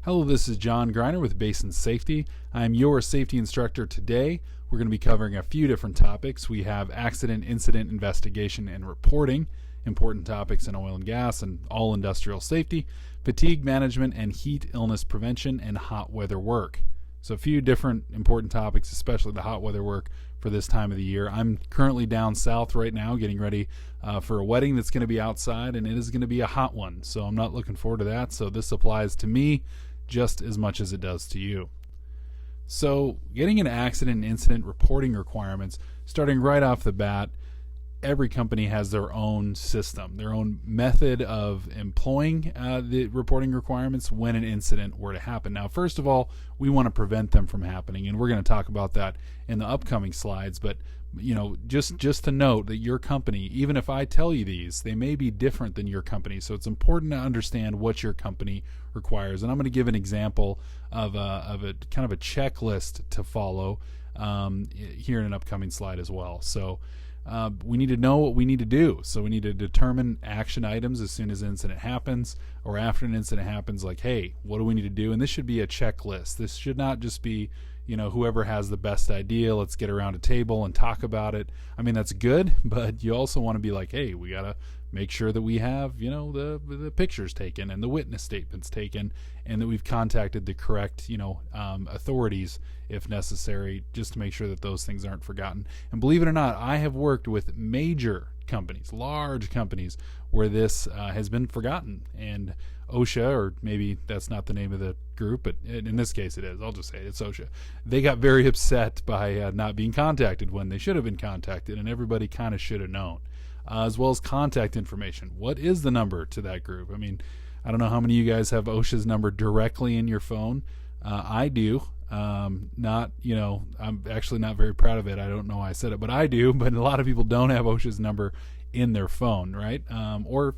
Hello, this is John Greiner with Basin Safety. I'm your safety instructor today. We're going to be covering a few different topics. We have accident, incident, investigation, and reporting, important topics in oil and gas and all industrial safety, fatigue management and heat illness prevention, and hot weather work. So a few different important topics, especially the hot weather work for this time of the year. I'm currently down south right now getting ready for a wedding that's going to be outside, and it is going to be a hot one. So I'm not looking forward to that. So this applies to me just as much as it does to you. So getting into accident and incident reporting requirements, starting right off the bat, every company has their own system, their own method of employing the reporting requirements when an incident were to happen. Now, first of all, we want to prevent them from happening, and we're going to talk about that in the upcoming slides. But just to note that your company, even if I tell you these, they may be different than your company. So it's important to understand what your company requires. And I'm going to give an example of a kind of a checklist to follow here in an upcoming slide as well. So we need to know what we need to do. So we need to determine action items as soon as an incident happens or after an incident happens, like, hey, what do we need to do? And this should be a checklist. This should not just be, whoever has the best idea, let's get around a table and talk about it. I mean, that's good, but you also want to be like, hey, we got to make sure that we have, the pictures taken and the witness statements taken, and that we've contacted the correct, authorities if necessary, just to make sure that those things aren't forgotten. And believe it or not, I have worked with major companies, large companies, where this has been forgotten. And OSHA, or maybe that's not the name of the group, but in this case it is. I'll just say it's OSHA. They got very upset by not being contacted when they should have been contacted, and everybody kind of should have known. As well as contact information. What is the number to that group? I mean, I don't know how many of you guys have OSHA's number directly in your phone. I do. I'm actually not very proud of it. I don't know why I said it, but I do. But a lot of people don't have OSHA's number in their phone, right? Or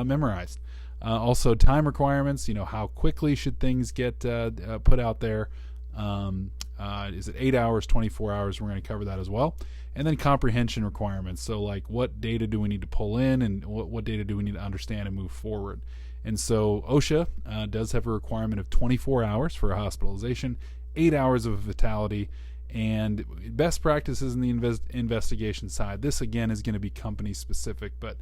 memorized. Also, time requirements. How quickly should things get put out there? Is it 8 hours, 24 hours? We're going to cover that as well. And then comprehension requirements. So like, what data do we need to pull in, and what data do we need to understand and move forward? And so OSHA does have a requirement of 24 hours for a hospitalization, 8 hours of a fatality, and best practices in the investigation side. This again is going to be company specific, but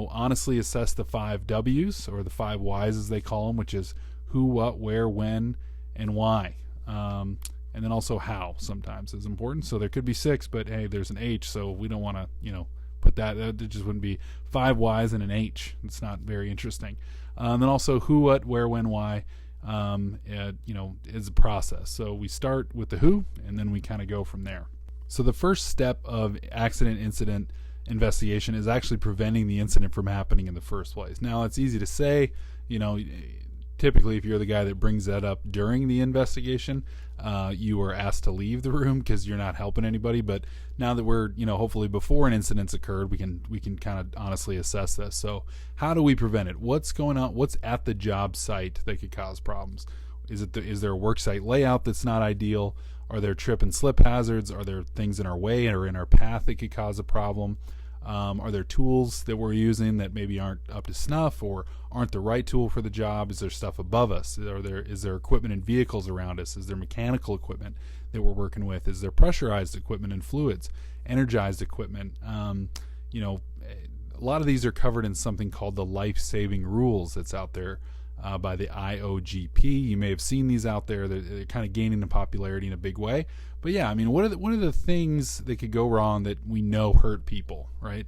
honestly assess the 5 W's, or the 5 Y's as they call them, which is who, what, where, when, and why. And then also how sometimes is important. So there could be 6, but hey, there's an H, so we don't want to, put that. It just wouldn't be 5 Y's and an H. It's not very interesting. And then also who, what, where, when, why, is a process. So we start with the who, and then we kind of go from there. So the first step of accident incident investigation is actually preventing the incident from happening in the first place. Now, it's easy to say, typically, if you're the guy that brings that up during the investigation, you are asked to leave the room because you're not helping anybody. But now that we're, hopefully before an incident's occurred, we can kind of honestly assess this. So how do we prevent it? What's going on? What's at the job site that could cause problems? Is there a work site layout that's not ideal? Are there trip and slip hazards? Are there things in our way or in our path that could cause a problem? Are there tools that we're using that maybe aren't up to snuff or aren't the right tool for the job? Is there stuff above us? Is there equipment and vehicles around us? Is there mechanical equipment that we're working with? Is there pressurized equipment and fluids, energized equipment? A lot of these are covered in something called the life-saving rules that's out there by the IOGP. You may have seen these out there. They're kind of gaining in popularity in a big way. But yeah, I mean, what are the things that could go wrong that we know hurt people, right?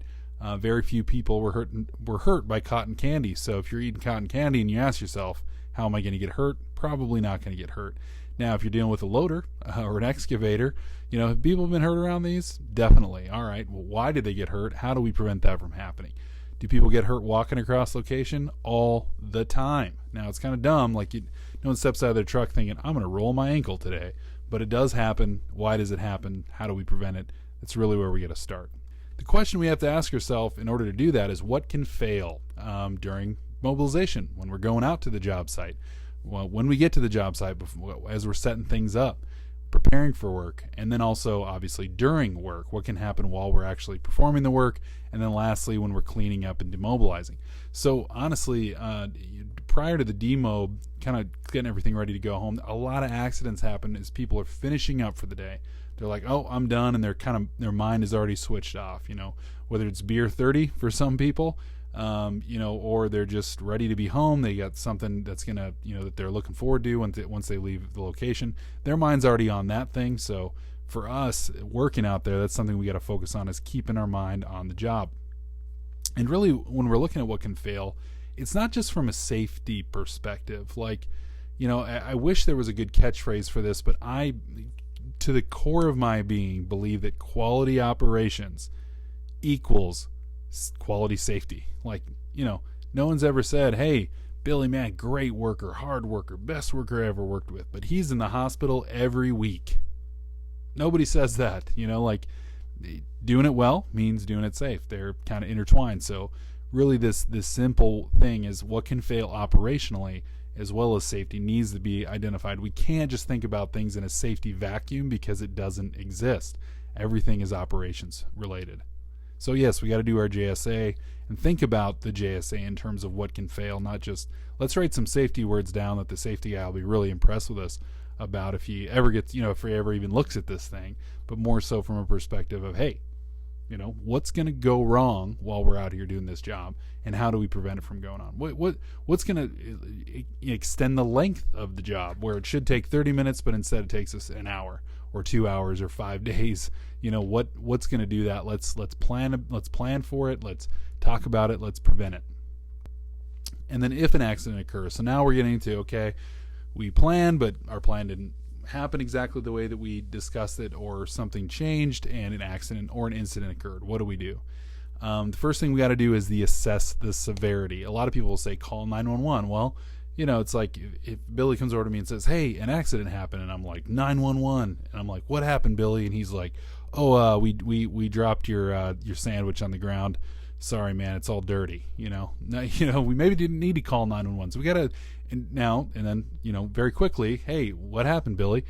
Very few people were hurt by cotton candy. So if you're eating cotton candy and you ask yourself, how am I going to get hurt? Probably not going to get hurt. Now, if you're dealing with a loader or an excavator, have people been hurt around these? Definitely. All right. Well, why did they get hurt? How do we prevent that from happening? Do people get hurt walking across location? All the time. Now, it's kind of dumb. Like, no one steps out of their truck thinking, I'm going to roll my ankle today. But it does happen. Why does it happen? How do we prevent it? That's really where we get to start. The question we have to ask ourselves in order to do that is, what can fail during mobilization, when we're going out to the job site? Well, when we get to the job site, as we're setting things up, preparing for work, and then also obviously during work, what can happen while we're actually performing the work, and then lastly when we're cleaning up and demobilizing. So honestly, prior to the demo, kind of getting everything ready to go home, a lot of accidents happen as people are finishing up for the day. They're like, oh, I'm done, and their mind is already switched off, whether it's beer 30 for some people, or they're just ready to be home. They got something that's going to, that they're looking forward to once they leave the location. Their mind's already on that thing. So for us working out there, that's something we got to focus on, is keeping our mind on the job. And really, when we're looking at what can fail, it's not just from a safety perspective. Like, I wish there was a good catchphrase for this, but I, to the core of my being, believe that quality operations equals quality safety. Like, no one's ever said, hey, Billy, man, great worker, hard worker, best worker I ever worked with, but he's in the hospital every week. Nobody says that. Like, doing it well means doing it safe. They're kind of intertwined. So really this simple thing is what can fail operationally as well as safety needs to be identified. We can't just think about things in a safety vacuum because it doesn't exist. Everything is operations related. So yes, we got to do our JSA and think about the JSA in terms of what can fail, not just let's write some safety words down that the safety guy will be really impressed with us about if he ever gets, if he ever even looks at this thing, but more so from a perspective of, hey, what's going to go wrong while we're out here doing this job, and how do we prevent it from going on? What's going to extend the length of the job where it should take 30 minutes, but instead it takes us an hour or 2 hours or 5 days? What's going to do that? Let's plan for it. Let's talk about it. Let's prevent it. And then if an accident occurs, so now we're getting to, okay, we planned, but our plan didn't happen exactly the way that we discussed it, or something changed and an accident or an incident occurred. What do we do? The first thing we got to do is assess the severity. A lot of people will say call 911. Well, it's like if Billy comes over to me and says, hey, an accident happened, and I'm like, 911, and I'm like, what happened, Billy? And he's like, oh, we dropped your sandwich on the ground. Sorry, man, it's all dirty. We maybe didn't need to call 911. So we got to, and then, very quickly, hey, what happened, Billy?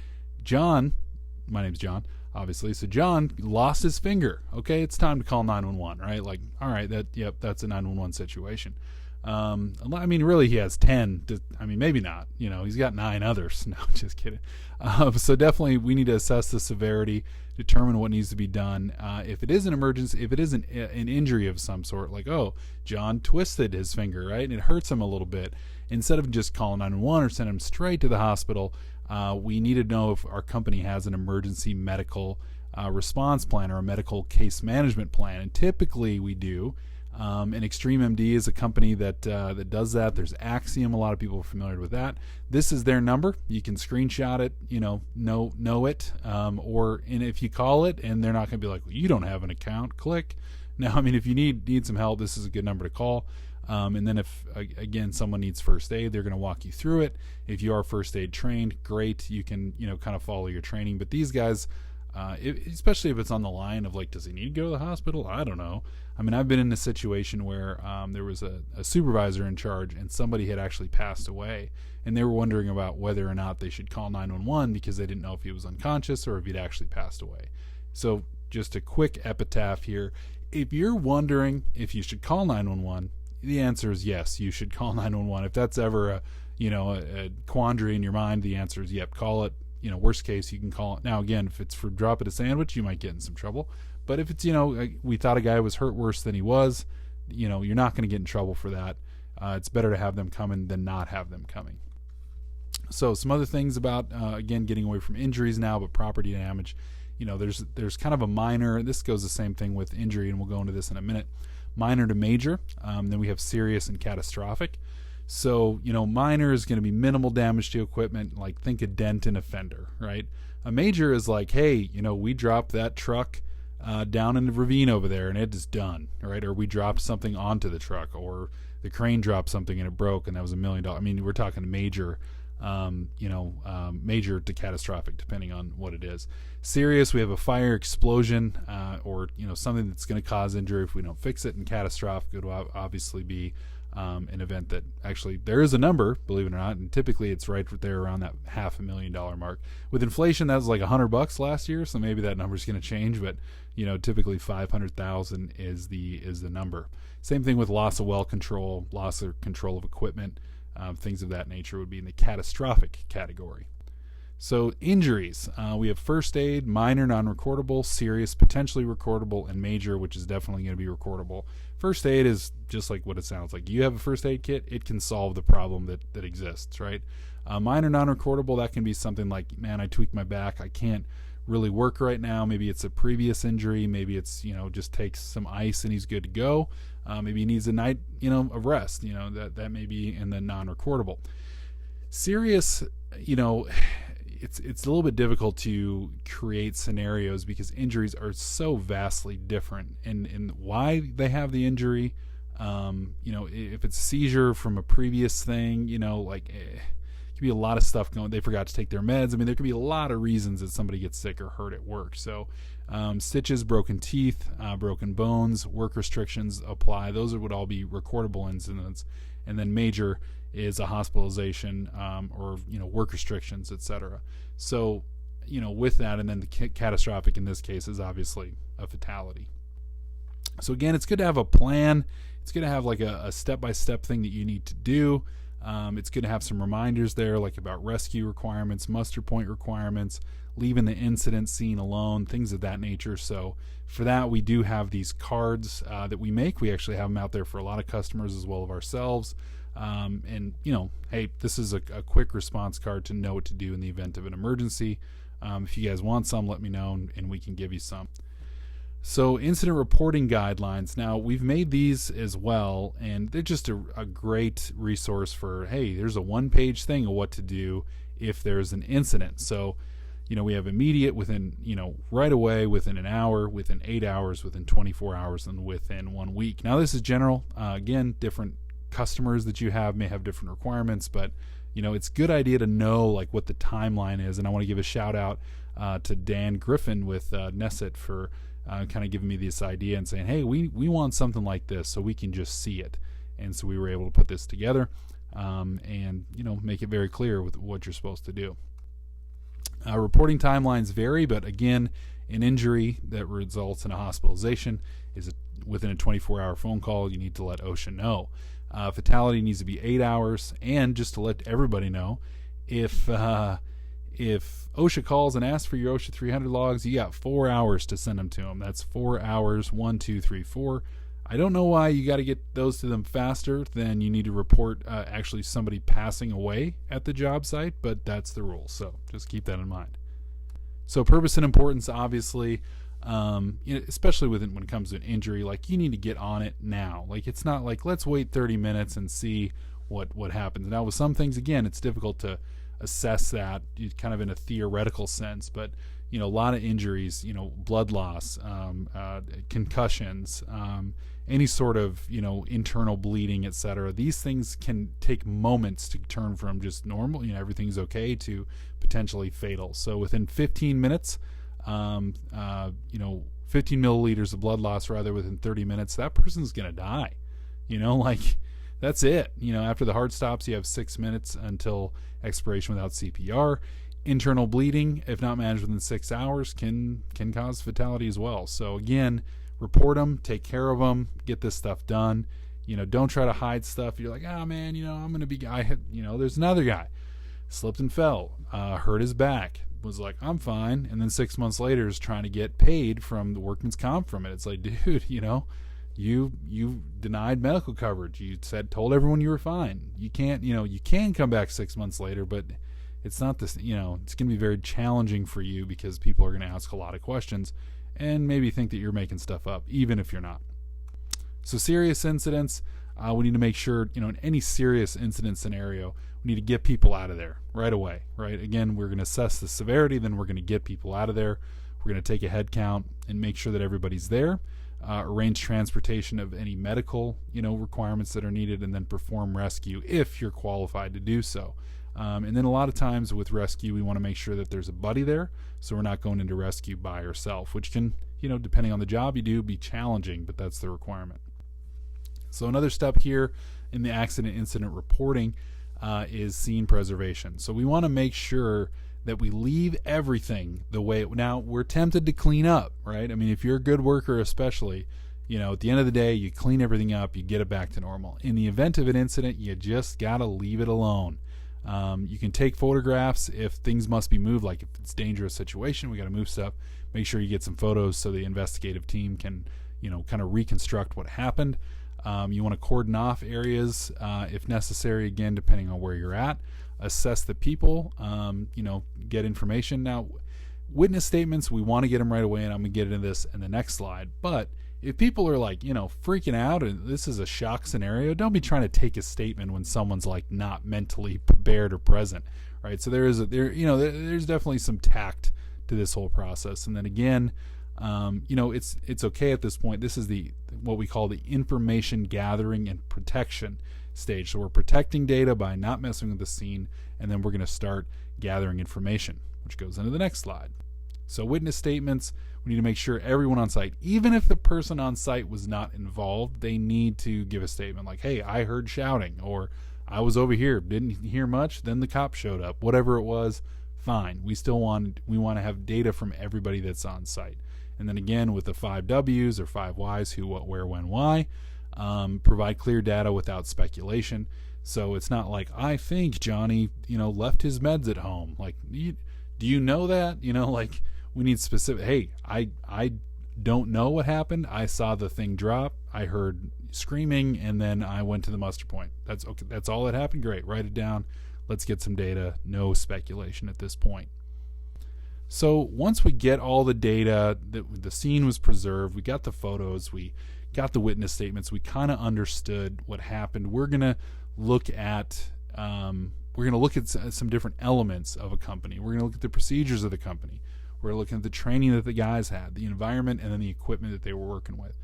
John, my name's John, obviously. So John lost his finger. Okay, it's time to call 911, right? Like, all right, that's a 911 situation. Really, he has 10. Maybe not. He's got 9 others. No, just kidding. So definitely, we need to assess the severity, determine what needs to be done. If it is an emergency, if it is an injury of some sort, like, oh, John twisted his finger, right, and it hurts him a little bit. Instead of just calling 911 or send him straight to the hospital, we need to know if our company has an emergency medical response plan or a medical case management plan. And typically, we do. And Extreme MD is a company that does that. There's Axiom. A lot of people are familiar with that. This is their number. You can screenshot it, know it. And if you call it and they're not going to be like, well, you don't have an account, click. Now, if you need some help, this is a good number to call. And then if, again, someone needs first aid, they're going to walk you through it. If you are first aid trained, great. You can, kind of follow your training. But these guys, especially if it's on the line of like, does he need to go to the hospital? I don't know. I've been in a situation where there was a supervisor in charge and somebody had actually passed away, and they were wondering about whether or not they should call 911 because they didn't know if he was unconscious or if he'd actually passed away. So just a quick epitaph here. If you're wondering if you should call 911, the answer is yes, you should call 911. If that's ever a quandary in your mind, the answer is yep, call it. Worst case, you can call it. Now, again, if it's for dropping a sandwich, you might get in some trouble. But if it's, we thought a guy was hurt worse than he was, you're not going to get in trouble for that. It's better to have them coming than not have them coming. So some other things about, again, getting away from injuries now, but property damage. There's kind of a minor, this goes the same thing with injury, and we'll go into this in a minute. Minor to major. Then we have serious and catastrophic. So, minor is going to be minimal damage to equipment, like think a dent in a fender, right? A major is like, hey, we dropped that truck down in the ravine over there and it is done, right? Or we dropped something onto the truck, or the crane dropped something and it broke and that was $1 million. We're talking major, major to catastrophic, depending on what it is. Serious, we have a fire, explosion, or, something that's going to cause injury if we don't fix it. And catastrophic would obviously be an event that actually there is a number, believe it or not, and typically it's right there around that $500,000 mark. With inflation, that was like $100 last year, so maybe that number is going to change, but typically 500,000 is the number. Same thing with loss of well control, loss of control of equipment. things of that nature would be in the catastrophic category. So injuries, we have first aid, minor, non-recordable, serious, potentially recordable, and major, which is definitely going to be recordable. First aid is just like what it sounds like. You have a first aid kit, it can solve the problem that exists, right? Minor, non-recordable, that can be something like, man, I tweaked my back, I can't really work right now. Maybe it's a previous injury, maybe it's, just takes some ice and he's good to go. Maybe he needs a night, of rest, that may be in the non-recordable. Serious, it's a little bit difficult to create scenarios because injuries are so vastly different and why they have the injury. If it's a seizure from a previous thing, could be a lot of stuff going. They forgot to take their meds. I mean, there could be a lot of reasons that somebody gets sick or hurt at work. So stitches, broken teeth, broken bones, work restrictions apply. Those would all be recordable incidents. And then major is a hospitalization or work restrictions, etc. So with that, and then the catastrophic in this case is obviously a fatality. So again, it's good to have a plan. It's good to have like a step-by-step thing that you need to do. It's good to have some reminders there, like about rescue requirements, muster point requirements, leaving the incident scene alone, things of that nature. So for that, we do have these cards that we make. We actually have them out there for a lot of customers as well as ourselves. Hey, this is a quick response card to know what to do in the event of an emergency. If you guys want some, let me know and we can give you some. So incident reporting guidelines. Now, we've made these as well, and they're just a great resource for, hey, there's a one-page thing of what to do if there's an incident. So, we have immediate within, right away, within an hour, within 8 hours, within 24 hours, and within 1 week. Now, this is general. Again, different customers that you have may have different requirements, but, it's a good idea to know, like, what the timeline is. And I want to give a shout-out to Dan Griffin with Nesset for kind of giving me this idea and saying, hey, we want something like this so we can just see it. And so we were able to put this together and make it very clear with what you're supposed to do. Reporting timelines vary, but again, an injury that results in a hospitalization is within a 24-hour phone call. You need to let OSHA know. Fatality needs to be 8 hours, and just to let everybody know, if OSHA calls and asks for your OSHA 300 logs, you got 4 hours to send them to them. That's 4 hours, 1, 2, 3, 4. I don't know why you got to get those to them faster than you need to report actually somebody passing away at the job site, but that's the rule. So just keep that in mind. So purpose and importance, obviously, especially when it comes to an injury, like you need to get on it now. Like it's not like let's wait 30 minutes and see what happens. Now with some things, again, it's difficult to assess that kind of in a theoretical sense, but a lot of injuries, blood loss, concussions, any sort of internal bleeding, etc. These things can take moments to turn from just normal, everything's okay, to potentially fatal. So within 15 minutes, 15 milliliters of blood loss rather within 30 minutes, that person's gonna die. That's it. After the heart stops, you have 6 minutes until expiration without CPR. Internal bleeding, if not managed within 6 hours, can cause fatality as well. So again, report them, take care of them, get this stuff done. Don't try to hide stuff. You're like, oh man, I'm gonna be. There's another guy, slipped and fell, hurt his back, was like, I'm fine, and then 6 months later is trying to get paid from the workman's comp from it. It's like, dude, you denied medical coverage. You told everyone you were fine. You can't, you can come back 6 months later, but it's not this, it's going to be very challenging for you because people are going to ask a lot of questions and maybe think that you're making stuff up, even if you're not. So serious incidents, we need to make sure, in any serious incident scenario, we need to get people out of there right away, right? Again, we're going to assess the severity, then we're going to get people out of there. We're going to take a head count and make sure that everybody's there. Arrange transportation of any medical, requirements that are needed, and then perform rescue if you're qualified to do so. And then a lot of times with rescue, we want to make sure that there's a buddy there, so we're not going into rescue by yourself, which can, depending on the job you do, be challenging, but that's the requirement. So another step here in the accident incident reporting is scene preservation. So we want to make sure that we leave everything the way now we're tempted to clean up, right? I mean, if you're a good worker, especially, at the end of the day, you clean everything up, you get it back to normal. In the event of an incident, you just got to leave it alone. You can take photographs if things must be moved, like if it's a dangerous situation, we got to move stuff. Make sure you get some photos so the investigative team can, kind of reconstruct what happened. You want to cordon off areas if necessary, again, depending on where you're at. Assess the people, get information. Now, witness statements, we want to get them right away, and I'm going to get into this in the next slide. But if people are like, freaking out and this is a shock scenario, don't be trying to take a statement when someone's like not mentally prepared or present, right? So there's definitely some tact to this whole process. And then again, it's okay at this point. This is what we call the information gathering and protection stage. So we're protecting data by not messing with the scene, and then we're going to start gathering information, which goes into the next slide. So witness statements, we need to make sure everyone on site, even if the person on site was not involved, they need to give a statement like, hey, I heard shouting, or I was over here, didn't hear much, then the cop showed up. Whatever it was, fine. We want to have data from everybody that's on site. And then again, with the 5 W's or 5 Y's, who, what, where, when, why, provide clear data without speculation. So it's not like, I think Johnny, left his meds at home. Like, do you know that? We need specific, hey, I don't know what happened. I saw the thing drop. I heard screaming, and then I went to the muster point. That's okay. That's all that happened. Great. Write it down. Let's get some data. No speculation at this point. So once we get all the data, the scene was preserved, we got the photos, we got the witness statements, we kind of understood what happened. We're going to look at some different elements of a company. We're going to look at the procedures of the company. We're looking at the training that the guys had, the environment, and then the equipment that they were working with.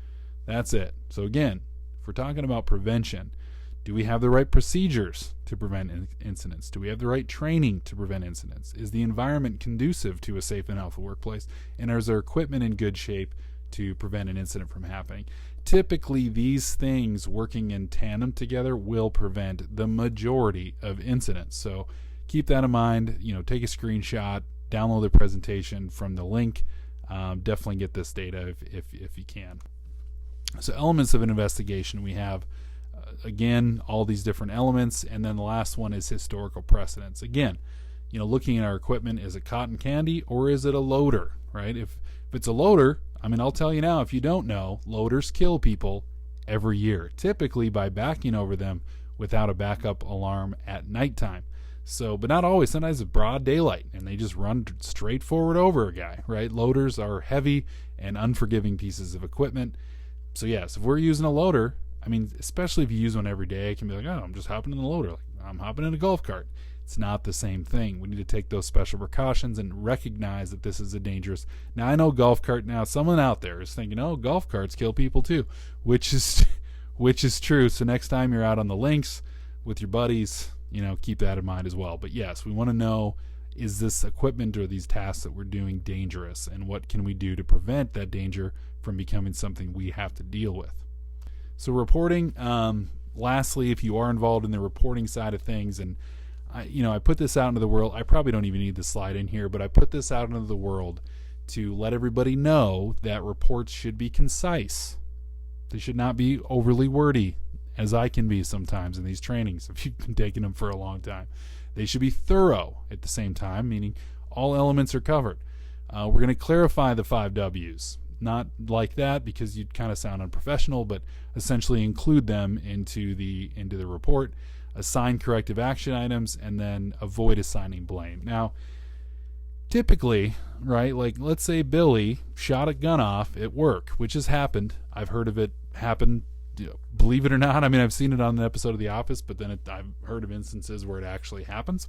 That's it. So again, if we're talking about prevention, do we have the right procedures to prevent incidents? Do we have the right training to prevent incidents? Is the environment conducive to a safe and healthy workplace? And is our equipment in good shape to prevent an incident from happening? Typically, these things working in tandem together will prevent the majority of incidents. So keep that in mind. Take a screenshot, download the presentation from the link. Definitely get this data if you can. So elements of an investigation, we have again all these different elements, and then the last one is historical precedents. Again, looking at our equipment, is it cotton candy or is it a loader, right? If it's a loader, I'll tell you now, if you don't know, loaders kill people every year, typically by backing over them without a backup alarm at nighttime. So, but not always. Sometimes it's broad daylight and they just run straight forward over a guy, right? Loaders are heavy and unforgiving pieces of equipment. So yes, if we're using a loader, especially if you use one every day, it can be like, oh, I'm just hopping in the loader. Like, I'm hopping in a golf cart. It's not the same thing. We need to take those special precautions and recognize that this is a dangerous. Now, I know golf cart. Now, someone out there is thinking, oh, golf carts kill people too, which is true. So next time you're out on the links with your buddies, keep that in mind as well. But yes, we want to know, is this equipment or these tasks that we're doing dangerous, and what can we do to prevent that danger from becoming something we have to deal with? So reporting, lastly, if you are involved in the reporting side of things, and I put this out into the world, I probably don't even need the slide in here, but I put this out into the world to let everybody know that reports should be concise. They should not be overly wordy, as I can be sometimes in these trainings if you've been taking them for a long time. They should be thorough at the same time, meaning all elements are covered. We're going to clarify the 5 W's. Not like that because you'd kind of sound unprofessional, but essentially include them into the report. Assign corrective action items, and then avoid assigning blame. Now, typically, right, like let's say Billy shot a gun off at work, which has happened. I've heard of it happen. Believe it or not, I've seen it on an episode of The Office, but then I've heard of instances where it actually happens.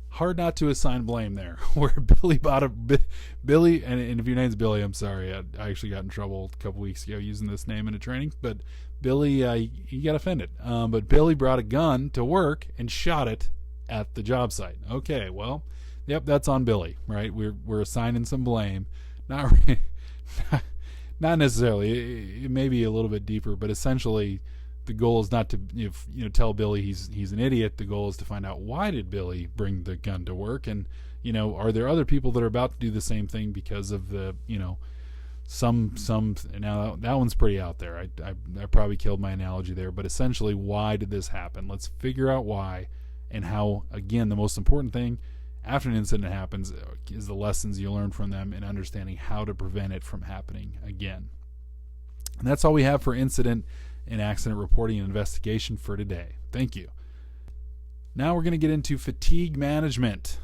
Hard not to assign blame there. Where Billy, and if your name's Billy, I'm sorry, I actually got in trouble a couple weeks ago using this name in a training, but Billy, he got offended. But Billy brought a gun to work and shot it at the job site. Okay, well, yep, that's on Billy, right? We're assigning some blame. Not necessarily. It may be a little bit deeper, but essentially the goal is not to tell Billy he's an idiot. The goal is to find out, why did Billy bring the gun to work, and are there other people that are about to do the same thing because of the Now that one's pretty out there. I probably killed my analogy there, but essentially, why did this happen? Let's figure out why and how. Again, the most important thing after an incident happens is the lessons you learn from them and understanding how to prevent it from happening again. And that's all we have for incident and accident reporting and investigation for today. Thank you. Now we're going to get into fatigue management.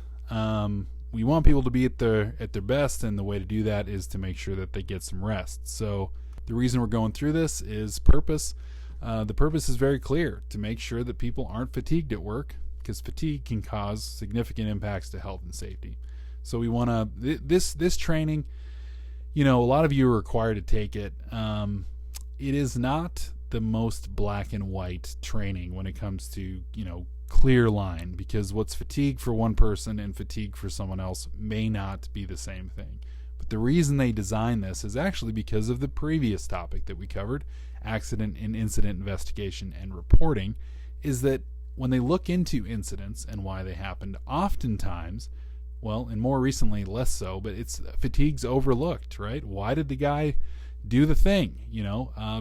We want people to be at their best, and the way to do that is to make sure that they get some rest. So the reason we're going through this is purpose. The purpose is very clear: to make sure that people aren't fatigued at work, because fatigue can cause significant impacts to health and safety. So we want to this training. A lot of you are required to take it. It is not the most black and white training when it comes to clear line, because what's fatigue for one person and fatigue for someone else may not be the same thing. But the reason they designed this is actually because of the previous topic that we covered, accident and incident investigation and reporting, is that when they look into incidents and why they happened, oftentimes, well, and more recently less so, but fatigue's overlooked, right? Why did the guy do the thing?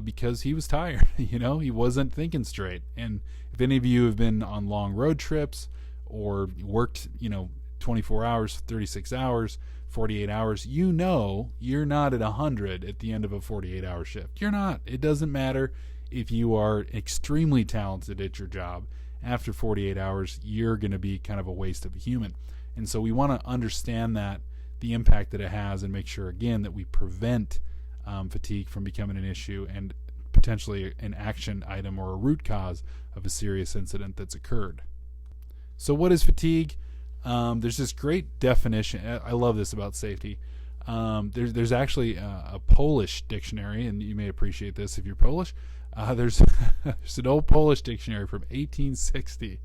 Because he was tired. He wasn't thinking straight. And if any of you have been on long road trips or worked 24 hours, 36 hours, 48 hours, you're not at 100 at the end of a 48-hour shift. You're not. It doesn't matter if you are extremely talented at your job. After 48 hours, you're going to be kind of a waste of a human. And so we want to understand that, the impact that it has, and make sure, again, that we prevent fatigue from becoming an issue and potentially an action item or a root cause of a serious incident that's occurred. So what is fatigue? There's this great definition. I love this about safety. There's actually a Polish dictionary, and you may appreciate this if you're Polish. There's an old Polish dictionary from 1860,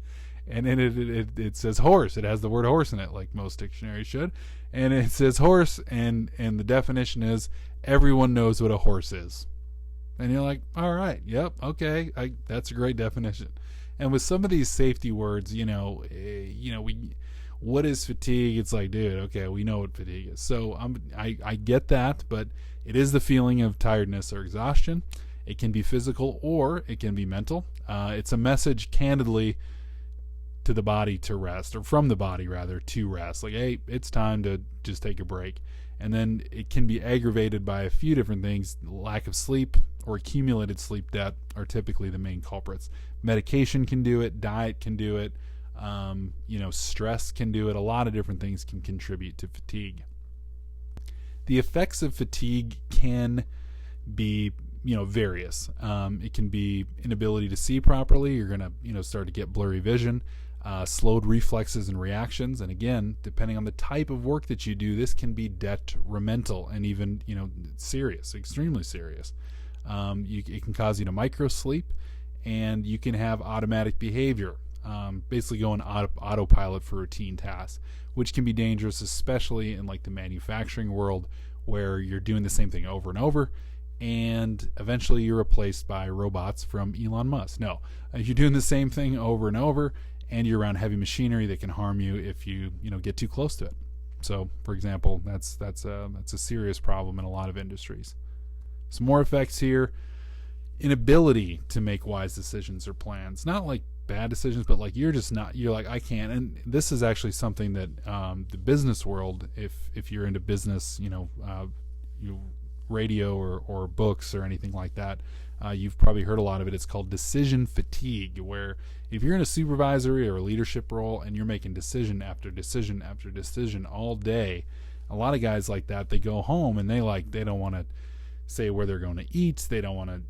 and in it says horse. It has the word horse in it, like most dictionaries should, and it says horse, and the definition is everyone knows what a horse is. And you're like, all right, yep, okay, that's a great definition. And with some of these safety words, what is fatigue? It's like, dude, okay, we know what fatigue is. So I get that, but it is the feeling of tiredness or exhaustion. It can be physical or it can be mental. It's a message, candidly, to the body to rest, or from the body rather to rest. Like, hey, it's time to just take a break. And then it can be aggravated by a few different things. Lack of sleep or accumulated sleep debt are typically the main culprits. Medication can do it. Diet can do it. Stress can do it. A lot of different things can contribute to fatigue. The effects of fatigue can be, various. It can be inability to see properly. You're going to, start to get blurry vision, slowed reflexes and reactions. And again, depending on the type of work that you do, this can be detrimental and even, serious, extremely serious. It can cause you to microsleep, and you can have automatic behavior, basically going autopilot for routine tasks, which can be dangerous, especially in like the manufacturing world, where you're doing the same thing over and over, and eventually you're replaced by robots from Elon Musk. No, you're doing the same thing over and over, and you're around heavy machinery that can harm you if you get too close to it. So, for example, that's a serious problem in a lot of industries. Some more effects here: inability to make wise decisions or plans. Not like bad decisions, but like you're like, I can't. And this is actually something that the business world, if you're into business, radio or books or anything like that, you've probably heard a lot of it. It's called decision fatigue, where if you're in a supervisory or a leadership role and you're making decision after decision after decision all day, a lot of guys like that, they go home and they don't want to say where they're going to eat. They don't want to,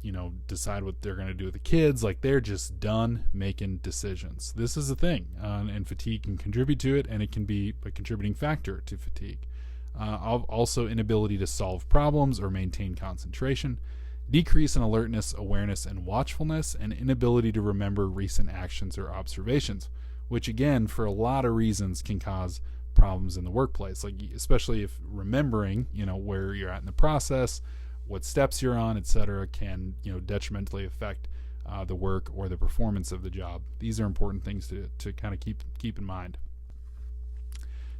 decide what they're going to do with the kids. Like, they're just done making decisions. This is a thing, and fatigue can contribute to it, and it can be a contributing factor to fatigue. Also, inability to solve problems or maintain concentration, decrease in alertness, awareness, and watchfulness, and inability to remember recent actions or observations, which again, for a lot of reasons, can cause problems in the workplace. Like, especially if remembering, where you're at in the process, what steps you're on, etc., can detrimentally affect the work or the performance of the job. These are important things to kind of keep in mind.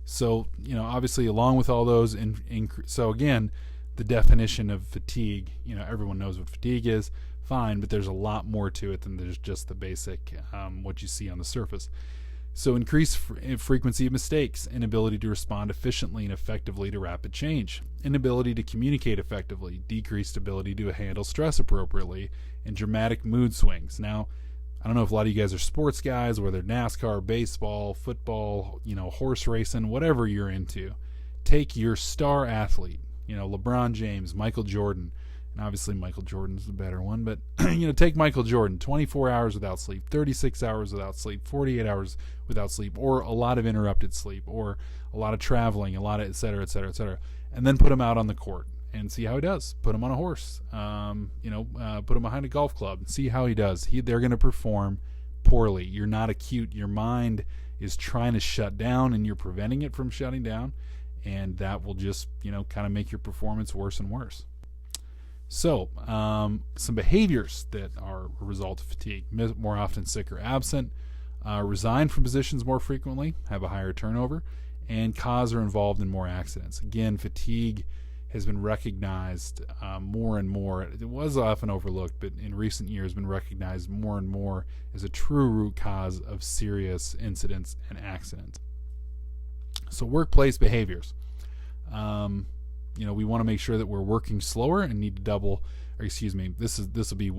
So obviously, along with all those, so again, the definition of fatigue, everyone knows what fatigue is, fine, but there's a lot more to it than there's just the basic, what you see on the surface. So increased frequency of mistakes, inability to respond efficiently and effectively to rapid change, inability to communicate effectively, decreased ability to handle stress appropriately, and dramatic mood swings. Now, I don't know if a lot of you guys are sports guys, whether NASCAR, baseball, football, horse racing, whatever you're into. Take your star athlete, LeBron James, Michael Jordan, and obviously Michael Jordan's the better one, but take Michael Jordan, 24 hours without sleep, 36 hours without sleep, 48 hours without sleep, or a lot of interrupted sleep, or a lot of traveling, a lot of et cetera, et cetera, et cetera, and then put him out on the court and see how he does. Put him on a horse, put him behind a golf club and see how he does. They're going to perform poorly. You're not acute. Your mind is trying to shut down, and you're preventing it from shutting down, and that will just, kind of make your performance worse and worse. So, some behaviors that are a result of fatigue: more often sick or absent, resign from positions more frequently, have a higher turnover, and cause or involved in more accidents. Again, fatigue has been recognized more and more. It was often overlooked, but in recent years been recognized more and more as a true root cause of serious incidents and accidents. So workplace behaviors. We want to make sure that we're working slower and need to this will be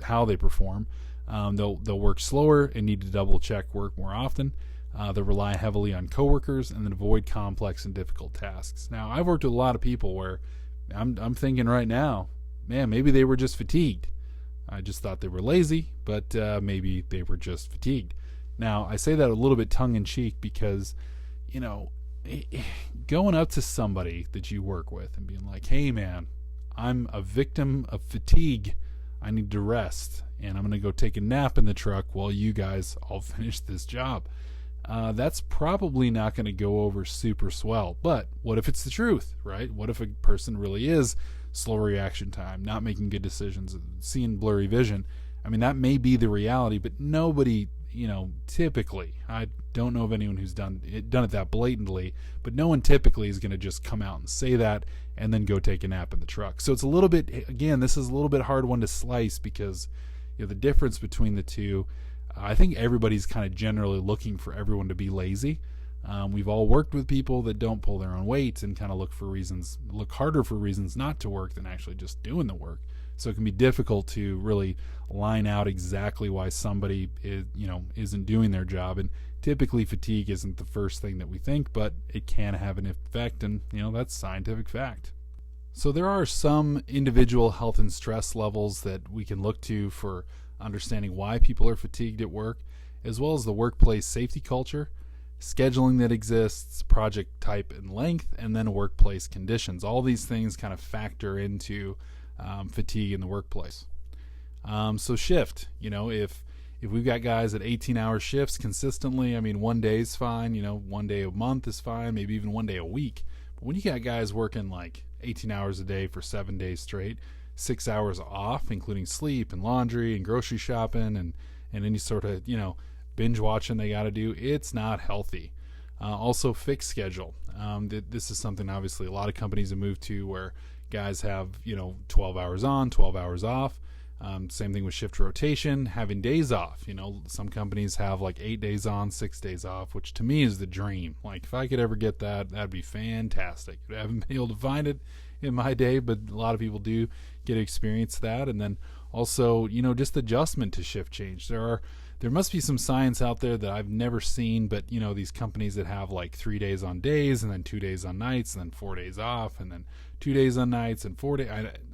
how they perform. They'll work slower and need to double check work more often. They'll rely heavily on coworkers and then avoid complex and difficult tasks. Now, I've worked with a lot of people where I'm thinking right now, man, maybe they were just fatigued. I just thought they were lazy, but maybe they were just fatigued. Now, I say that a little bit tongue-in-cheek because, going up to somebody that you work with and being like, hey, man, I'm a victim of fatigue. I need to rest, and I'm going to go take a nap in the truck while you guys all finish this job. That's probably not going to go over super swell. But what if it's the truth, right? What if a person really is slow reaction time, not making good decisions, seeing blurry vision? I mean, that may be the reality, but nobody, typically, I don't know of anyone who's done it that blatantly, but no one typically is going to just come out and say that and then go take a nap in the truck. So it's a little bit, again, this is a little bit hard one to slice because the difference between the two, I think everybody's kind of generally looking for everyone to be lazy. We've all worked with people that don't pull their own weight and kind of look harder for reasons not to work than actually just doing the work. So it can be difficult to really line out exactly why somebody isn't doing their job. And typically fatigue isn't the first thing that we think, but it can have an effect, and that's scientific fact. So there are some individual health and stress levels that we can look to for understanding why people are fatigued at work, as well as the workplace safety culture, scheduling that exists, project type and length, and then workplace conditions. All these things kind of factor into fatigue in the workplace. So shift, if we've got guys at 18-hour shifts consistently, I mean, one day is fine, one day a month is fine, maybe even one day a week. But when you got guys working like 18 hours a day for 7 days straight, 6 hours off, including sleep and laundry and grocery shopping and any sort of, binge watching they got to do, it's not healthy. Also, fixed schedule. This is something obviously a lot of companies have moved to where guys have, 12 hours on, 12 hours off. Same thing with shift rotation, having days off. Some companies have like 8 days on, 6 days off, which to me is the dream. Like if I could ever get that, that'd be fantastic. I haven't been able to find it in my day, but a lot of people do get to experience that. And then also, just adjustment to shift change. There must be some science out there that I've never seen, but these companies that have like 3 days on days and then 2 days on nights and then 4 days off and then 2 days on nights and 4 days.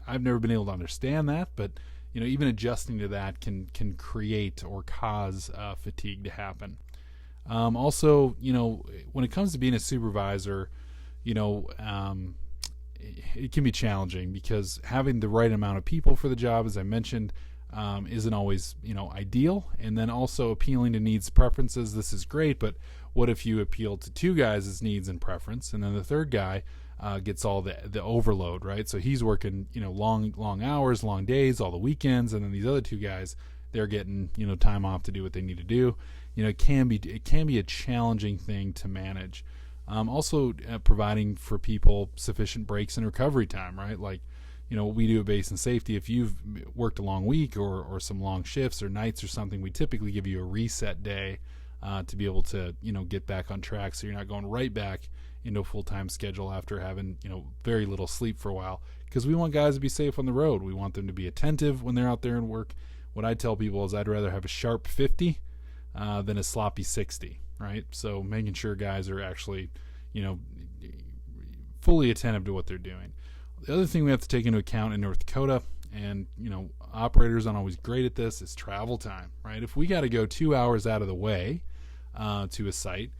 I've never been able to understand that, but even adjusting to that can create or cause fatigue to happen. Also, when it comes to being a supervisor, it can be challenging because having the right amount of people for the job, as I mentioned, isn't always ideal. And then also appealing to needs, preferences. This is great, but what if you appeal to two guys' needs and preference, and then the third guy gets all the overload, right? So he's working long hours, long days, all the weekends, and then these other two guys, they're getting time off to do what they need to do. It can be a challenging thing to manage. Also providing for people sufficient breaks and recovery time, right? Like, what we do at Base and Safety, if you've worked a long week or some long shifts or nights or something, we typically give you a reset day to be able to, get back on track, so you're not going right back into a full-time schedule after having, very little sleep for a while, because we want guys to be safe on the road. We want them to be attentive when they're out there and work. What I tell people is I'd rather have a sharp 50 than a sloppy 60, right? So making sure guys are actually, fully attentive to what they're doing. The other thing we have to take into account in North Dakota, and, operators aren't always great at this, is travel time, right? If we got to go 2 hours out of the way to a site,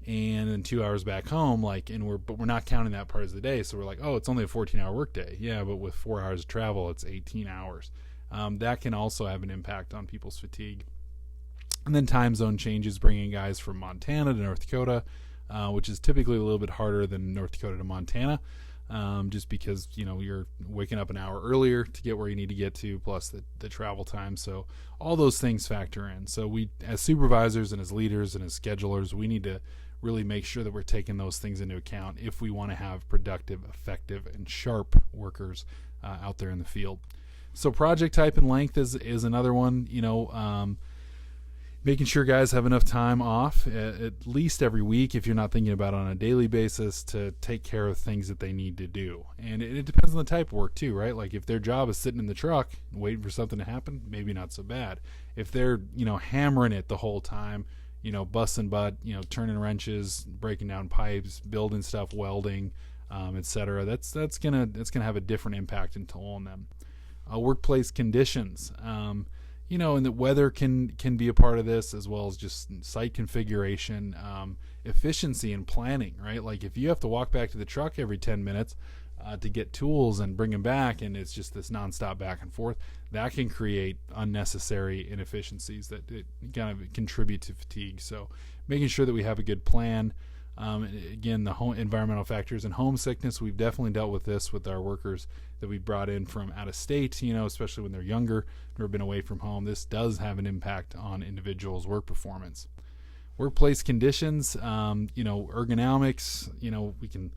and then 2 hours back home, but we're not counting that part of the day. So we're like, oh, it's only a 14-hour workday. Yeah, but with 4 hours of travel, it's 18 hours. That can also have an impact on people's fatigue. And then time zone changes, bringing guys from Montana to North Dakota, which is typically a little bit harder than North Dakota to Montana, just because, you're waking up an hour earlier to get where you need to get to, plus the travel time. So all those things factor in. So we, as supervisors and as leaders and as schedulers, we need to really make sure that we're taking those things into account if we want to have productive, effective, and sharp workers out there in the field. So project type and length is another one. Making sure guys have enough time off at least every week, if you're not thinking about it on a daily basis, to take care of things that they need to do. And it depends on the type of work too, right? Like if their job is sitting in the truck waiting for something to happen, maybe not so bad. If they're hammering it the whole time, busting butt, turning wrenches, breaking down pipes, building stuff, welding, etc. That's gonna have a different impact and toll on them. Workplace conditions, and the weather can be a part of this, as well as just site configuration, efficiency and planning, right? Like if you have to walk back to the truck every 10 minutes to get tools and bring them back, and it's just this nonstop back and forth, that can create unnecessary inefficiencies that kind of contribute to fatigue. So making sure that we have a good plan. Again, the home environmental factors and homesickness, we've definitely dealt with this with our workers that we brought in from out of state, especially when they're younger or have been away from home. This does have an impact on individuals' work performance. Workplace conditions, ergonomics, we can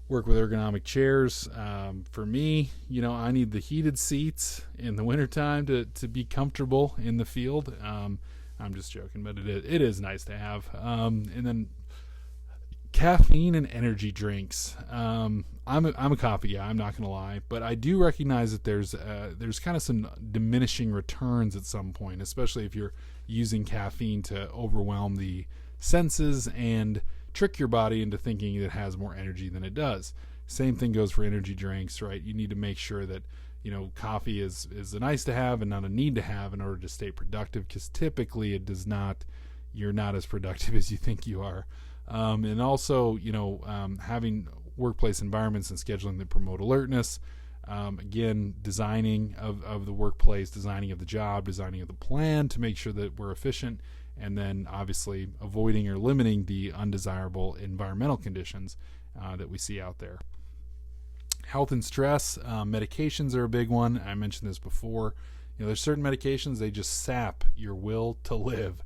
work with ergonomic chairs. For me, I need the heated seats in the wintertime to be comfortable in the field. I'm just joking, but it is nice to have. And then caffeine and energy drinks. I'm a coffee guy, I'm not going to lie, but I do recognize that there's kind of some diminishing returns at some point, especially if you're using caffeine to overwhelm the senses and trick your body into thinking it has more energy than it does. Same thing goes for energy drinks, right? You need to make sure that coffee is a nice to have and not a need to have in order to stay productive, because typically you're not as productive as you think you are. And also, having workplace environments and scheduling that promote alertness. Again, designing of the workplace, designing of the job, designing of the plan to make sure that we're efficient, and then obviously avoiding or limiting the undesirable environmental conditions that we see out there. Health and stress, medications are a big one. I mentioned this before. There's certain medications, they just sap your will to live,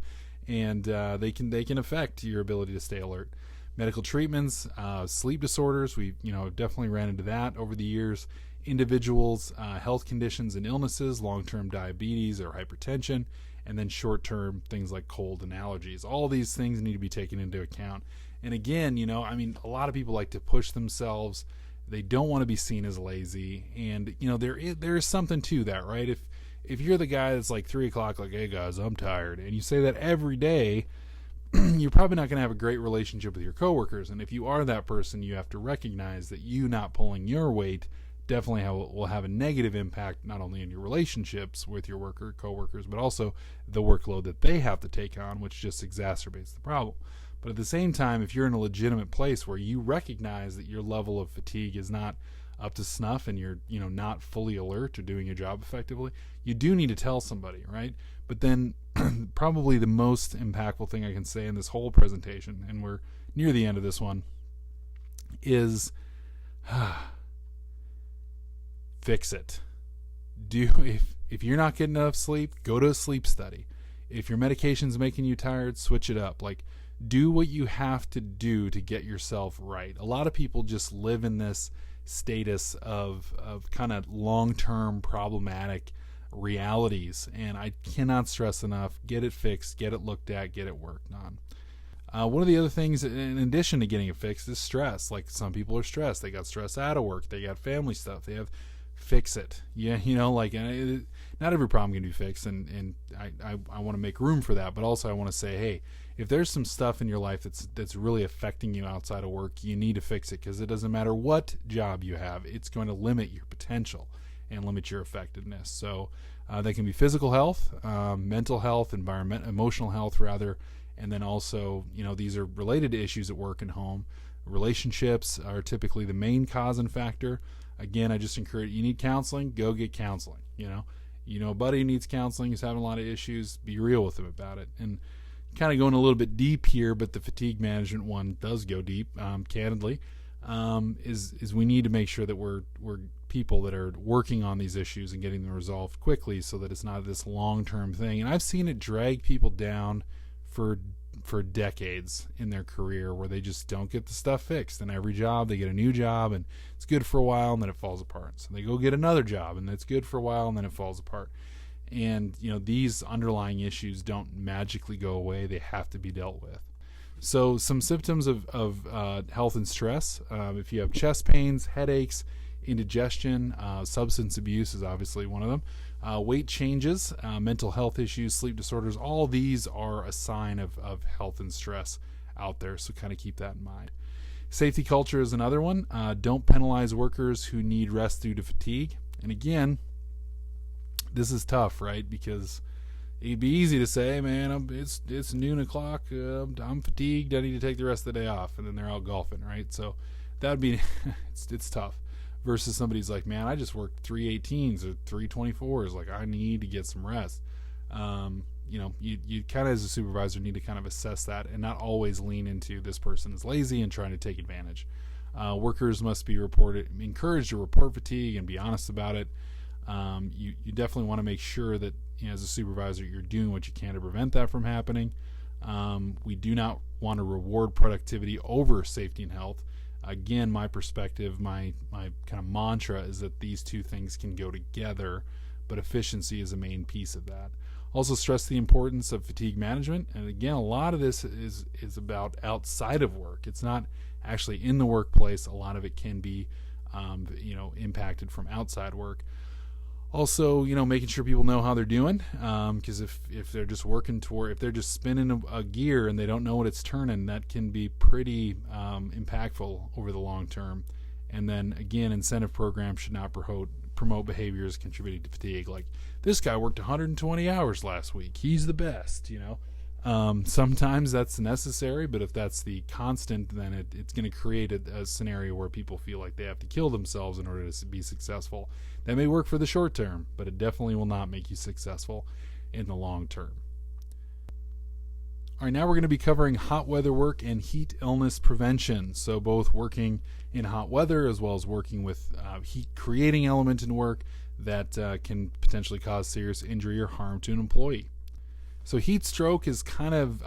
and they can affect your ability to stay alert. Medical treatments, sleep disorders, we definitely ran into that over the years. Individuals, health conditions and illnesses, long-term diabetes or hypertension, and then short-term things like cold and allergies. All these things need to be taken into account. And again, a lot of people like to push themselves. They don't want to be seen as lazy, and there is something to that, right? If you're the guy that's like 3 o'clock, like, hey guys, I'm tired, and you say that every day, you're probably not going to have a great relationship with your coworkers. And if you are that person, you have to recognize that you not pulling your weight definitely will have a negative impact, not only in your relationships with your coworkers, but also the workload that they have to take on, which just exacerbates the problem. But at the same time, if you're in a legitimate place where you recognize that your level of fatigue is not up to snuff and you're not fully alert or doing your job effectively, you do need to tell somebody, right? But then probably the most impactful thing I can say in this whole presentation, and we're near the end of this one, is fix it. If you're not getting enough sleep, go to a sleep study. If your medication's making you tired, switch it up. Like, do what you have to do to get yourself right. A lot of people just live in this status of kind of long-term problematic realities, and I cannot stress enough, get it fixed, get it looked at, get it worked on. One of the other things in addition to getting it fixed is stress. Like, some people are stressed, they got stress out of work, they got family stuff, they have, fix it. Yeah, not every problem can be fixed, and I want to make room for that, but also I want to say, hey, if there's some stuff in your life that's really affecting you outside of work, you need to fix it, because it doesn't matter what job you have, it's going to limit your potential and limit your effectiveness. So that can be physical health, mental health, emotional health rather, and then also, these are related to issues at work and home. Relationships are typically the main cause and factor. Again, I just encourage, you need counseling, go get counseling. A buddy who needs counseling, is having a lot of issues, be real with him about it. And kind of going a little bit deep here, but the fatigue management one does go deep, candidly, is we need to make sure that we're people that are working on these issues and getting them resolved quickly, so that it's not this long-term thing. And I've seen it drag people down for decades in their career, where they just don't get the stuff fixed. And every job, they get a new job, and it's good for a while, and then it falls apart. So they go get another job, and it's good for a while, and then it falls apart. And these underlying issues don't magically go away. They have to be dealt with. So some symptoms of health and stress: if you have chest pains, headaches, indigestion, substance abuse is obviously one of them. Weight changes, mental health issues, sleep disorders, all these are a sign of health and stress out there, so kind of keep that in mind. Safety culture is another one. Don't penalize workers who need rest due to fatigue. And again, this is tough, right? Because it'd be easy to say, man, it's noon o'clock, I'm fatigued, I need to take the rest of the day off, and then they're out golfing, right? So that would be, it's tough. Versus somebody's like, man, I just worked 318s or 324s. Like, I need to get some rest. You kind of, as a supervisor, need to kind of assess that and not always lean into this person is lazy and trying to take advantage. Workers must be encouraged to report fatigue and be honest about it. You definitely want to make sure that, as a supervisor, you're doing what you can to prevent that from happening. We do not want to reward productivity over safety and health. Again, my perspective, my kind of mantra is that these two things can go together, but efficiency is a main piece of that. Also stress the importance of fatigue management. And again, a lot of this is about outside of work. It's not actually in the workplace. A lot of it can be, impacted from outside work. Also, making sure people know how they're doing, because if they're just if they're just spinning a gear and they don't know what it's turning, that can be pretty impactful over the long term. And then again, incentive programs should not promote behaviors contributing to fatigue. Like, this guy worked 120 hours last week, he's the best. Sometimes that's necessary, but if that's the constant, then it's going to create a scenario where people feel like they have to kill themselves in order to be successful. That may work for the short term, but it definitely will not make you successful in the long term. All right, now we're going to be covering hot weather work and heat illness prevention. So both working in hot weather as well as working with heat creating element in work that can potentially cause serious injury or harm to an employee. So heat stroke is kind of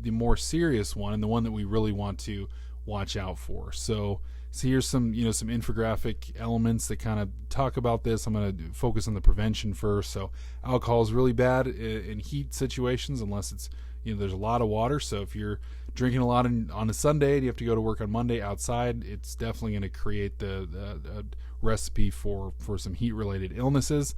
the more serious one, and the one that we really want to watch out for. So here's some infographic elements that kind of talk about this. I'm going to focus on the prevention first. So alcohol is really bad in heat situations unless it's, there's a lot of water. So if you're drinking a lot on a Sunday and you have to go to work on Monday outside, it's definitely going to create the recipe for some heat-related illnesses.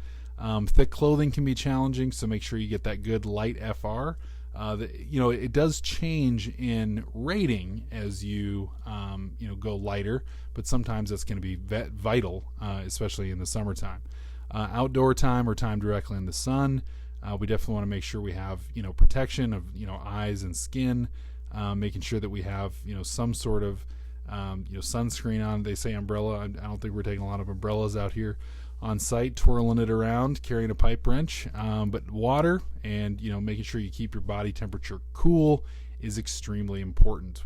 Thick clothing can be challenging, so make sure you get that good light FR. It does change in rating as you go lighter, but sometimes that's going to be vital, especially in the summertime. Outdoor time or time directly in the sun, we definitely want to make sure we have protection of eyes and skin, making sure that we have some sort of sunscreen on. They say umbrella. I don't think we're taking a lot of umbrellas out here on site, twirling it around, carrying a pipe wrench, but water and making sure you keep your body temperature cool is extremely important.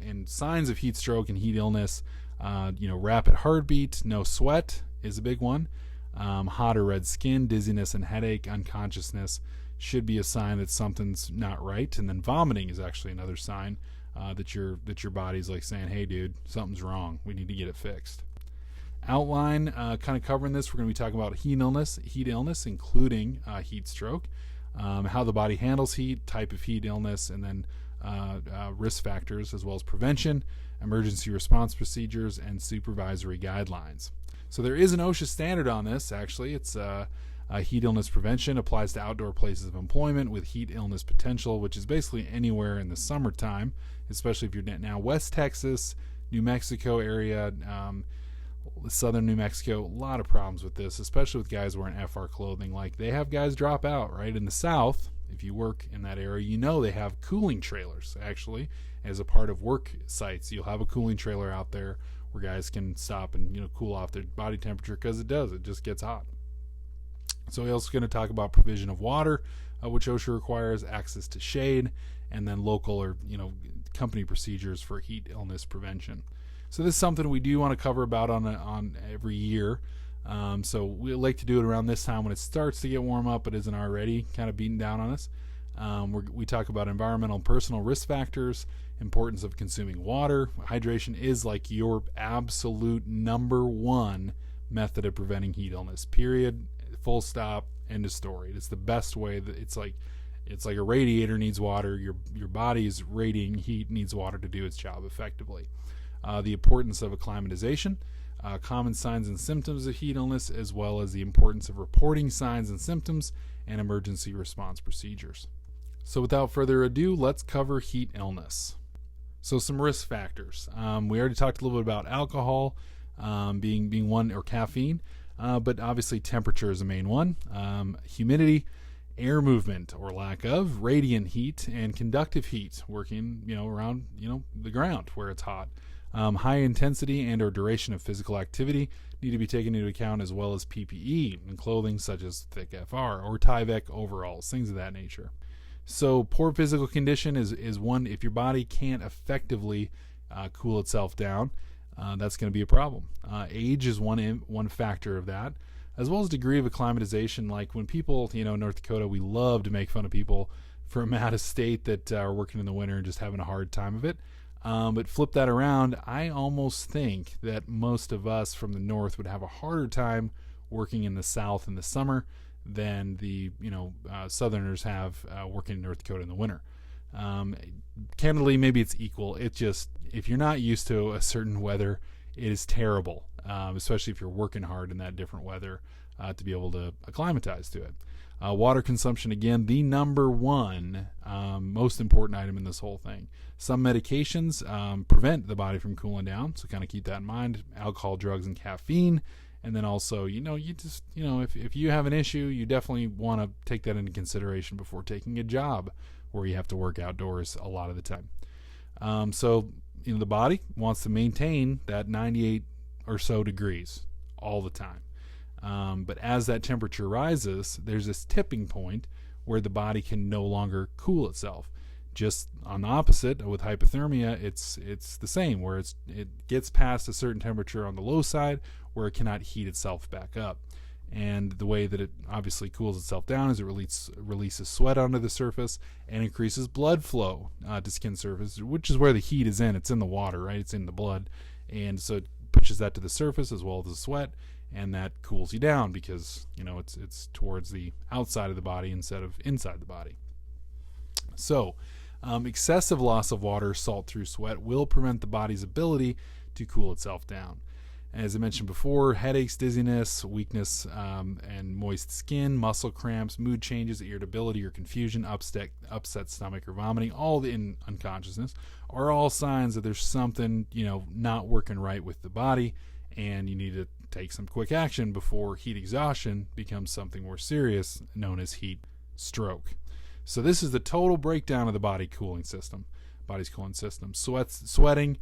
And signs of heat stroke and heat illness, rapid heartbeat, no sweat is a big one. Hot or red skin, dizziness and headache, unconsciousness, should be a sign that something's not right. And then vomiting is actually another sign that your body's like saying, hey dude, something's wrong, we need to get it fixed. Outline, kind of covering this, we're going to be talking about heat illness including heat stroke, how the body handles heat, type of heat illness, and then risk factors, as well as prevention, emergency response procedures, and supervisory guidelines. So there is an OSHA standard on this. Actually, it's heat illness prevention applies to outdoor places of employment with heat illness potential, which is basically anywhere in the summertime, especially if you're now West Texas, New Mexico area, southern New Mexico. A lot of problems with this, especially with guys wearing FR clothing. Like, they have guys drop out, right? In the South, if you work in that area, you know they have cooling trailers, actually, as a part of work sites. You'll have a cooling trailer out there where guys can stop and cool off their body temperature, because it just gets hot. So we're also going to talk about provision of water, which OSHA requires, access to shade, and then local or company procedures for heat illness prevention. So this is something we do want to cover about on every year. So we like to do it around this time when it starts to get warm up, but isn't already kind of beating down on us. We talk about environmental and personal risk factors, importance of consuming water. Hydration is like your absolute number one method of preventing heat illness, period, full stop, end of story. It's the best way. That it's like a radiator needs water. Your body's radiating heat needs water to do its job effectively. The importance of acclimatization, common signs and symptoms of heat illness, as well as the importance of reporting signs and symptoms and emergency response procedures. So without further ado, let's cover heat illness. So some risk factors. We already talked a little bit about alcohol being one, or caffeine, but obviously temperature is the main one. Humidity, air movement or lack of, radiant heat, and conductive heat, working around the ground where it's hot. High intensity and or duration of physical activity need to be taken into account, as well as PPE and clothing such as thick FR or Tyvek overalls, things of that nature. So poor physical condition is one. If your body can't effectively cool itself down, that's going to be a problem. Age is one factor of that, as well as degree of acclimatization. Like when people, North Dakota, we love to make fun of people from out of state that are working in the winter and just having a hard time of it. But flip that around, I almost think that most of us from the north would have a harder time working in the south in the summer than the southerners have working in North Dakota in the winter. Candidly, maybe it's equal. It just, if you're not used to a certain weather, it is terrible, especially if you're working hard in that different weather to be able to acclimatize to it. Water consumption, again, the number one most important item in this whole thing. Some medications prevent the body from cooling down, so kind of keep that in mind. Alcohol, drugs, and caffeine. And then also, if you have an issue, you definitely want to take that into consideration before taking a job where you have to work outdoors a lot of the time. So the body wants to maintain that 98 or so degrees all the time. But as that temperature rises, there's this tipping point where the body can no longer cool itself. Just on the opposite, with hypothermia, it's the same, where it gets past a certain temperature on the low side where it cannot heat itself back up. And the way that it obviously cools itself down is it releases sweat onto the surface and increases blood flow to skin surface, which is where the heat is in. It's in the water, right? It's in the blood. And so it pushes that to the surface as well as the sweat, and that cools you down because it's towards the outside of the body instead of inside the body. So excessive loss of water, salt through sweat, will prevent the body's ability to cool itself down. As I mentioned before, headaches, dizziness, weakness, and moist skin, muscle cramps, mood changes, irritability or confusion, upset stomach or vomiting, all in unconsciousness, are all signs that there's something not working right with the body, and you need to take some quick action before heat exhaustion becomes something more serious, known as heat stroke. So this is the total breakdown of the body's cooling system. Sweating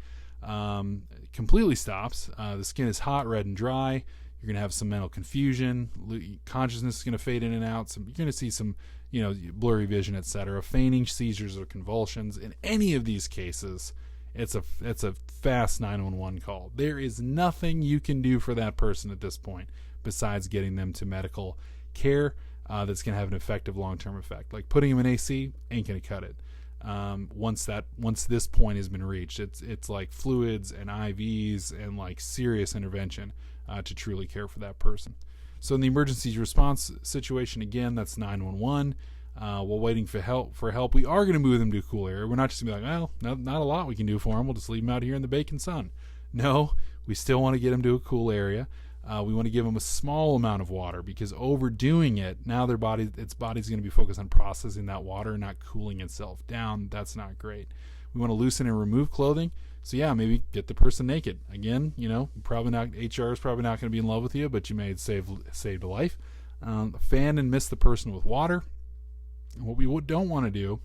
completely stops. The skin is hot, red, and dry. You're going to have some mental confusion. Consciousness is going to fade in and out. You're going to see some, blurry vision, etc. Fainting, seizures, or convulsions. In any of these cases, it's a fast 911 call. There is nothing you can do for that person at this point besides getting them to medical care. that's going to have an effective long-term effect. Like putting them in AC ain't going to cut it. Once this point has been reached, it's like fluids and IVs and like serious intervention to truly care for that person. So in the emergency response situation, again, that's 911. While waiting for help, we are going to move them to a cool area. We're not just going to be like, well, not a lot we can do for them. We'll just leave them out here in the baking sun. No, we still want to get them to a cool area. We want to give them a small amount of water, because overdoing it, now its body's going to be focused on processing that water, not cooling itself down. That's not great. We want to loosen and remove clothing. So yeah, maybe get the person naked. Again, probably not. HR is probably not going to be in love with you, but you may have saved a life. Fan and mist the person with water. And what we don't want to do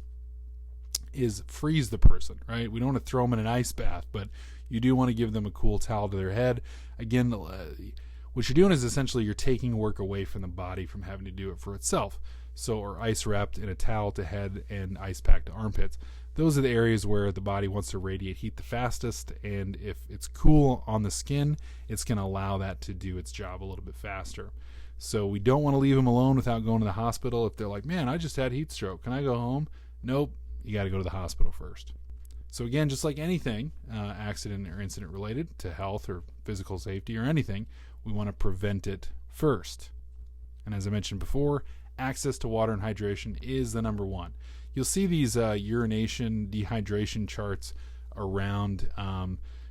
is freeze the person, right? We don't want to throw them in an ice bath, but you do want to give them a cool towel to their head. Again, what you're doing is essentially you're taking work away from the body from having to do it for itself. So, or ice wrapped in a towel to head and ice packed to armpits. Those are the areas where the body wants to radiate heat the fastest, and if it's cool on the skin, it's going to allow that to do its job a little bit faster. So we don't want to leave them alone without going to the hospital. If they're like, man, I just had heat stroke, can I go home? Nope, you got to go to the hospital first. So again, just like anything, accident or incident related to health or physical safety or anything, we want to prevent it first. And as I mentioned before, access to water and hydration is the number one. You'll see these urination, dehydration charts around,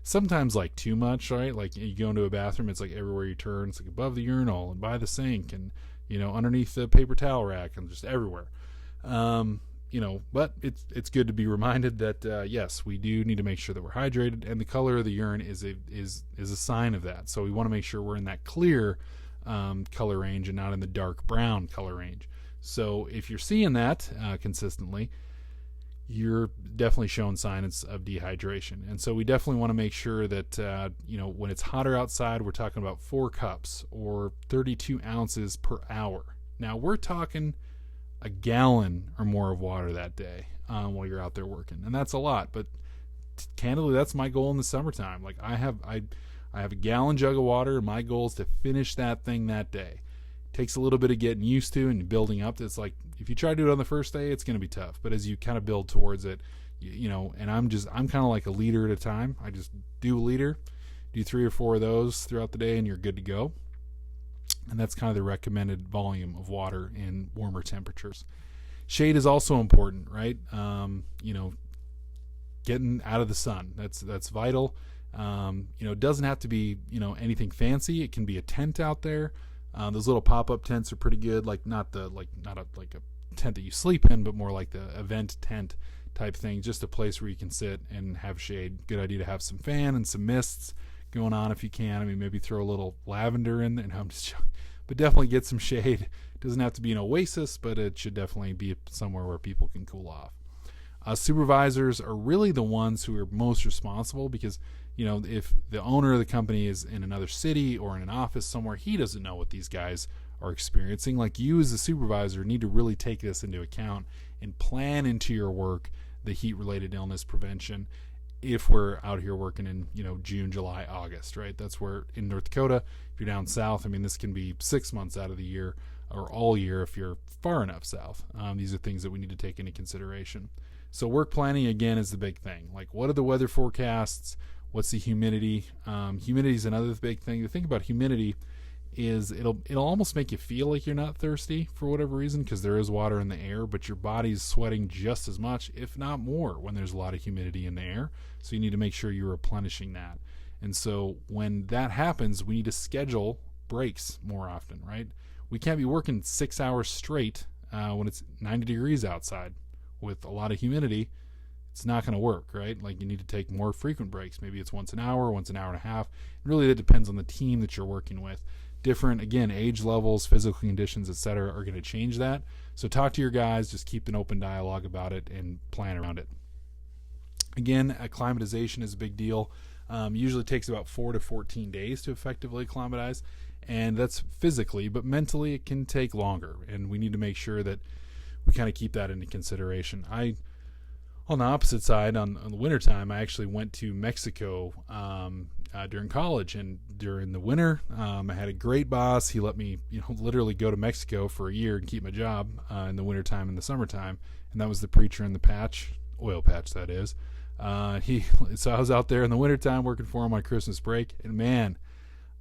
sometimes like too much, right? Like you go into a bathroom, it's like everywhere you turn, it's like above the urinal and by the sink and, underneath the paper towel rack and just everywhere. But it's good to be reminded that yes, we do need to make sure that we're hydrated, and the color of the urine is a sign of that. So we want to make sure we're in that clear color range and not in the dark brown color range. So if you're seeing that consistently, you're definitely showing signs of dehydration. And so we definitely want to make sure that when it's hotter outside, we're talking about 4 cups or 32 ounces per hour. Now we're talking a gallon or more of water that day while you're out there working, and that's a lot. But candidly, that's my goal in the summertime. Like I have a gallon jug of water, and my goal is to finish that thing that day. It takes a little bit of getting used to and building up. It's like if you try to do it on the first day, it's going to be tough. But as you kind of build towards it, and I'm kind of like a liter at a time. I just do a liter, do 3 or 4 of those throughout the day, and you're good to go. And that's kind of the recommended volume of water in warmer temperatures. Shade is also important, right? Getting out of the sun. That's vital. It doesn't have to be, anything fancy. It can be a tent out there. Those little pop-up tents are pretty good. Like not a tent that you sleep in, but more like the event tent type thing. Just a place where you can sit and have shade. Good idea to have some fan and some mists going on if you can. I mean, maybe throw a little lavender in there. No, I'm just joking. But definitely get some shade. It doesn't have to be an oasis, but it should definitely be somewhere where people can cool off. Supervisors are really the ones who are most responsible, because if the owner of the company is in another city or in an office somewhere, he doesn't know what these guys are experiencing. Like, you as a supervisor need to really take this into account and plan into your work the heat-related illness prevention. If we're out here working in June, July, August, right? That's where in North Dakota, if you're down south, I mean, this can be 6 months out of the year or all year if you're far enough south. These are things that we need to take into consideration. So work planning, again, is the big thing. Like, what are the weather forecasts? What's the humidity? Humidity is another big thing. The thing about humidity is it'll almost make you feel like you're not thirsty for whatever reason, because there is water in the air, but your body's sweating just as much, if not more, when there's a lot of humidity in the air. So you need to make sure you're replenishing that. And so when that happens, we need to schedule breaks more often, right? We can't be working 6 hours straight when it's 90 degrees outside with a lot of humidity. It's not going to work, right? Like, you need to take more frequent breaks. Maybe it's once an hour and a half. And really, that depends on the team that you're working with. Different, again, age levels, physical conditions, etc., are going to change that. So talk to your guys, just keep an open dialogue about it and plan around it. Again, acclimatization is a big deal. Usually takes about 4 to 14 days to effectively acclimatize, and that's physically, but mentally it can take longer, and we need to make sure that we kind of keep that into consideration. On the opposite side, on the wintertime, I actually went to Mexico during college and during the winter. I had a great boss. He let me, literally go to Mexico for a year and keep my job in the wintertime and the summertime. And that was the preacher in the patch, oil patch that is. So I was out there in the wintertime working for him on Christmas break. And man,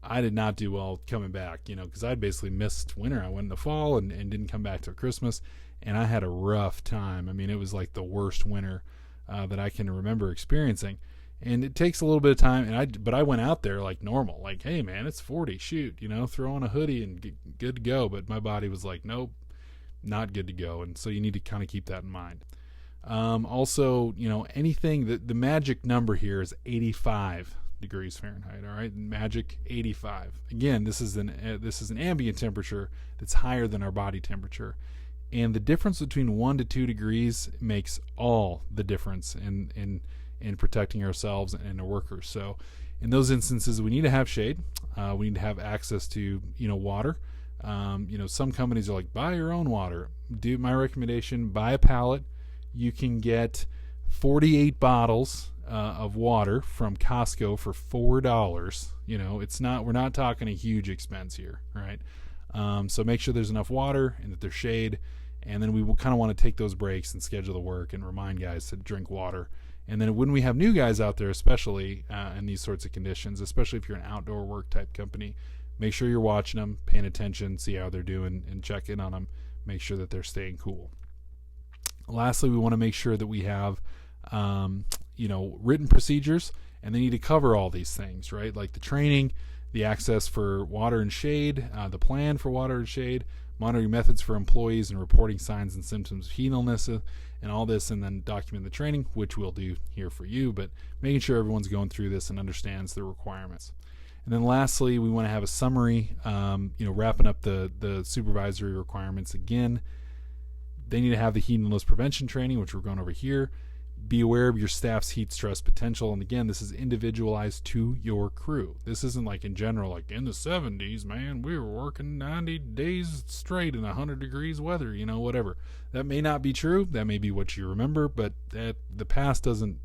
I did not do well coming back, because I'd basically missed winter. I went in the fall and didn't come back till Christmas. And I had a rough time. I mean, it was like the worst winter that I can remember experiencing. And it takes a little bit of time, but I went out there like normal, like, hey man, it's 40, shoot, throw on a hoodie and good to go. But my body was like, nope, not good to go. And so you need to kind of keep that in mind. Also, anything the magic number here is 85 degrees Fahrenheit. All right, magic 85. Again, this is an ambient temperature that's higher than our body temperature. And the difference between 1 to 2 degrees makes all the difference in protecting ourselves and our workers. So in those instances, we need to have shade. We need to have access to, water. Some companies are like, buy your own water. My recommendation, buy a pallet. You can get 48 bottles of water from Costco for $4. We're not talking a huge expense here, right? So make sure there's enough water and that there's shade. And then we will kind of want to take those breaks and schedule the work and remind guys to drink water. And then when we have new guys out there, especially in these sorts of conditions, especially if you're an outdoor work type company, make sure you're watching them, paying attention, see how they're doing, and check in on them. Make sure that they're staying cool. Lastly, we want to make sure that we have, written procedures, and they need to cover all these things, right? Like the training, the access for water and shade, the plan for water and shade, monitoring methods for employees, and reporting signs and symptoms of heat illness, and all this, and then document the training, which we'll do here for you, but making sure everyone's going through this and understands the requirements. And then lastly, we want to have a summary, wrapping up the supervisory requirements. Again, they need to have the heat illness prevention training, which we're going over here. Be aware of your staff's heat stress potential. And again, this is individualized to your crew. This isn't like in general, like in the 70s, man, we were working 90 days straight in 100 degrees weather, whatever. That may not be true. That may be what you remember, but the past doesn't,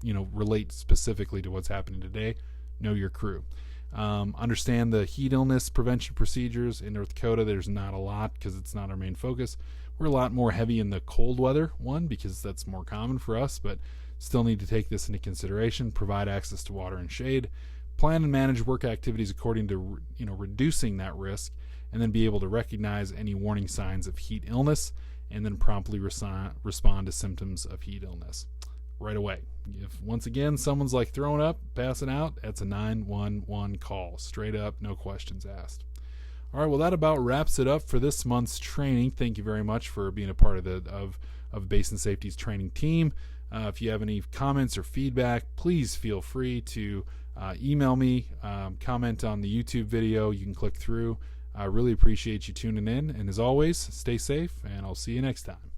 relate specifically to what's happening today. Know your crew. Understand the heat illness prevention procedures. In North Dakota, there's not a lot because it's not our main focus. We're a lot more heavy in the cold weather one because that's more common for us, but still need to take this into consideration. Provide access to water and shade. Plan and manage work activities according to reducing that risk, and then be able to recognize any warning signs of heat illness, and then promptly respond to symptoms of heat illness right away. If once again someone's like throwing up, passing out, that's a 911 call. Straight up, no questions asked. All right, well, that about wraps it up for this month's training. Thank you very much for being a part of Basin Safety's training team. If you have any comments or feedback, please feel free to email me, comment on the YouTube video. You can click through. I really appreciate you tuning in. And as always, stay safe, and I'll see you next time.